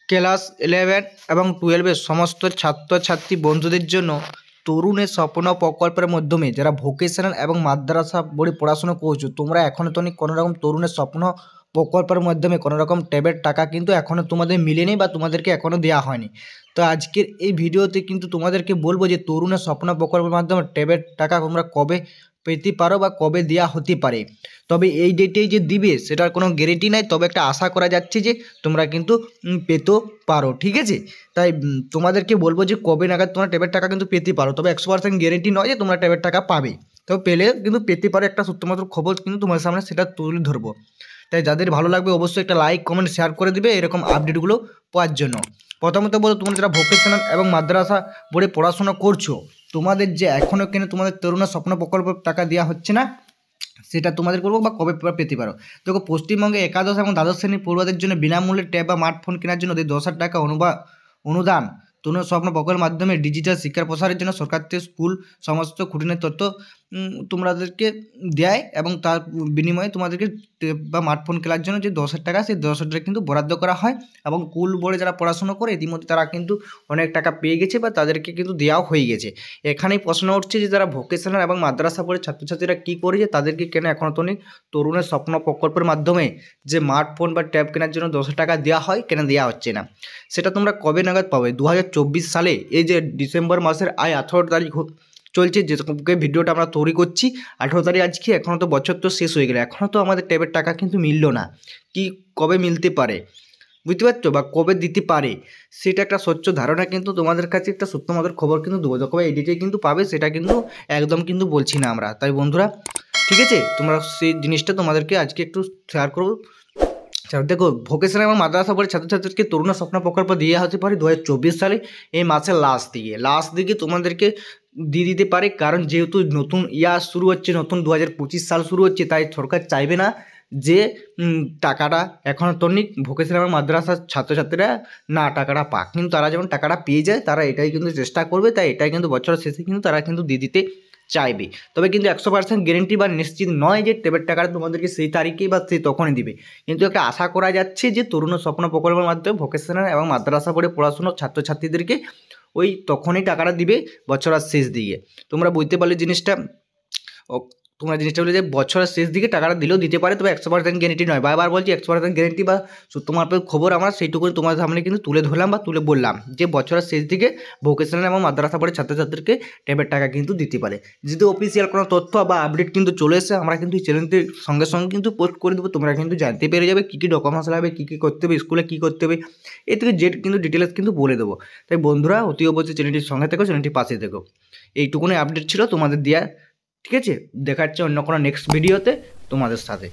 Class 11 এবং 12-এর সমস্ত ছাত্রছাত্রী বন্ধুদের জন্য তরুণের স্বপ্ন প্রকল্পের মাধ্যমে যারা ভোকেশনাল এবং মাদ্রাসা বোর্ডে পড়াশোনা করছো, তোমরা এখনও তো কোনো রকম তরুণের স্বপ্ন প্রকল্পের মাধ্যমে কোনো রকম ট্যাবের টাকা কিন্তু এখনও তোমাদের মিলেনি বা তোমাদেরকে এখনও দেওয়া হয়নি। তো আজকের এই ভিডিওতে কিন্তু তোমাদেরকে বলবো যে তরুণের স্বপ্ন প্রকল্পের মাধ্যমে ট্যাবের টাকা তোমরা কবে পেতে পারো বা কবে দেওয়া হতে পারে। তবে এই ডেটেই যে দিবে সেটার কোনো গ্যারেন্টি নাই, তবে একটা আশা করা যাচ্ছে যে তোমরা কিন্তু পেতেও পারো, ঠিক আছে। তাই তোমাদেরকে বলবো যে কবে নাগাদ তোমরা ট্যাবের টাকা কিন্তু পেতে পারো, তবে 100% গ্যারেন্টি নয় যে তোমরা ট্যাবের টাকা পাবে, তবে পেলে কিন্তু পেতে পারো। একটা সত্যমাত্র খবর কিন্তু তোমার সামনে সেটা তুলে ধরবো। তাই যাদের ভালো লাগবে অবশ্যই একটা লাইক কমেন্ট শেয়ার করে দিবে এরকম আপডেটগুলো পাওয়ার জন্য। প্রথমত বলো, তোমরা যারা ভোকেশনাল এবং মাদ্রাসা বোর্ডে পড়াশোনা করছো, তোমাদের যে এখনও কেন তোমাদের তরুণের স্বপ্ন প্রকল্প টাকা দেওয়া হচ্ছে না সেটা তোমাদের করবো বা কবে পেতে পারো। দেখো, পশ্চিমবঙ্গে একাদশ এবং দ্বাদশ শ্রেণীর পড়ুয়াদের জন্য বিনামূল্যে ট্যাব বা স্মার্টফোন কেনার জন্য 10,000 টাকা অনুদান তরুণ স্বপ্ন প্রকল্পের মাধ্যমে ডিজিটাল শিক্ষার প্রসারের জন্য সরকার থেকে স্কুল সমস্ত খুঁটিনাটি তথ্য তোমাদেরকে দেয় এবং তার বিনিময়ে তোমাদেরকে বা স্মার্টফোন কেনার জন্য যে 10,000 টাকা, সেই 10,000 টাকা কিন্তু বরাদ্দ করা হয়। এবং স্কুল বোর্ডে যারা পড়াশোনা করে ইতিমধ্যে তারা কিন্তু অনেক টাকা পেয়ে গেছে বা তাদেরকে কিন্তু দেওয়াও হয়ে গেছে। এখানেই প্রশ্ন উঠছে যে যারা ভোকেশনাল এবং মাদ্রাসা বোর্ডের ছাত্রছাত্রীরা কী করেছে, তাদেরকে কেন এখনও তো তরুণের স্বপ্ন প্রকল্পের মাধ্যমে যে স্মার্টফোন বা ট্যাব কেনার জন্য 10,000 টাকা দেওয়া হয়, কেন দেওয়া হচ্ছে না সেটা তোমরা কবে নাগাদ পাবে। 2024 সালে এই যে ডিসেম্বর মাসের 18 তারিখ চলছে, যে ভিডিওটা আমরা তৈরি করছি 18 তারিখ আজকে, এখনও তো বছর তো শেষ হয়ে গেলে এখনও তো আমাদের ট্যাবের টাকা কিন্তু মিললো না। কি কবে মিলতে পারে বুঝতে পারছো, বা কবে দিতে পারে সেটা একটা স্বচ্ছ ধারণা কিন্তু তোমাদের কাছে একটা সত্যমাত্র খবর কিন্তু দেবো। কবে এডিটে কিন্তু পাবে সেটা কিন্তু একদম কিন্তু বলছি না আমরা। তাই বন্ধুরা, ঠিক আছে, তোমরা সেই জিনিসটা তোমাদেরকে আজকে একটু শেয়ার করবো। দেখো, ভোকেশনাল এবং মাদ্রাসা বোর্ডের ছাত্রছাত্রীকে তরুণ স্বপ্ন প্রকল্প দিয়ে হতে পারে 2024 সালে এই মাসের লাস্ট দিকে তোমাদেরকে দিয়ে দিতে পারে। কারণ যেহেতু নতুন ইয়ার শুরু হচ্ছে, নতুন 2025 সাল শুরু হচ্ছে, তাই সরকার চাইবে না যে টাকাটা এখনও তনিক ভোকেশনাল এবং মাদ্রাসার ছাত্রছাত্রীরা না টাকাটা পাক, কিন্তু তারা যখন টাকাটা পেয়ে যায় তারা এটাই কিন্তু চেষ্টা করবে। তাই এটাই কিন্তু বছরের শেষে কিন্তু তারা কিন্তু দিয়ে দিতে চাইবে। তবে কিন্তু 100% গ্যারেন্টি বা নিশ্চিত নয় যে ট্যাবের টাকাটা তোমাদেরকে সেই তারিখেই বা সেই তখনই দিবে, কিন্তু একটা আশা করা যাচ্ছে যে তরুণ স্বপ্ন প্রকল্পের মাধ্যমে ভোকেশনাল এবং মাদ্রাসা বোর্ডে পড়াশোনার ছাত্রছাত্রীদেরকে ওই তখনই টাকাটা দিবে বছরের শেষ দিকে। তোমরা বুঝতে পারলে জিনিসটা, তোমরা জিনিসটা বলে যে বছরের শেষ দিকে টাকাটা দিলেও দিতে পারে, তবে 100% গ্যারেন্টি নয়। বারবার বলছি 100% গ্যারেন্টি বা তোমার খবর আমরা সেইটুকুনি তোমাদের সামনে কিন্তু তুলে ধরলাম বা তুলে বললাম যে বছরের শেষ দিকে ভোকেশনাল এবং মাদ্রাসা বোর্ডের ছাত্রছাত্রীকে ট্যাবের টাকা কিন্তু দিতে পারে। যদি অফিসিয়াল কোনো তথ্য বা আপডেট কিন্তু চলে এসে আমরা কিন্তু এই চ্যানেলটির সঙ্গে সঙ্গে কিন্তু পোস্ট করে দেবো, তোমরা কিন্তু জানতে পেরে যাবে কী কী ডকুমেন্টস লাগবে, কী কী করতে হবে, স্কুলে কী করতে হবে, এ থেকে জেড কিন্তু ডিটেলস কিন্তু বলে দেবো। তাই বন্ধুরা, অতি অবশ্যই চ্যানেলটির সঙ্গে থেকো, চ্যানেলটির পাশে থেকো। এইটুকুনি আপডেট ছিল তোমাদের দেওয়ার, ঠিক আছে। দেখা হচ্ছে অন্য কোনো নেক্সট ভিডিওতে তোমাদের সাথে।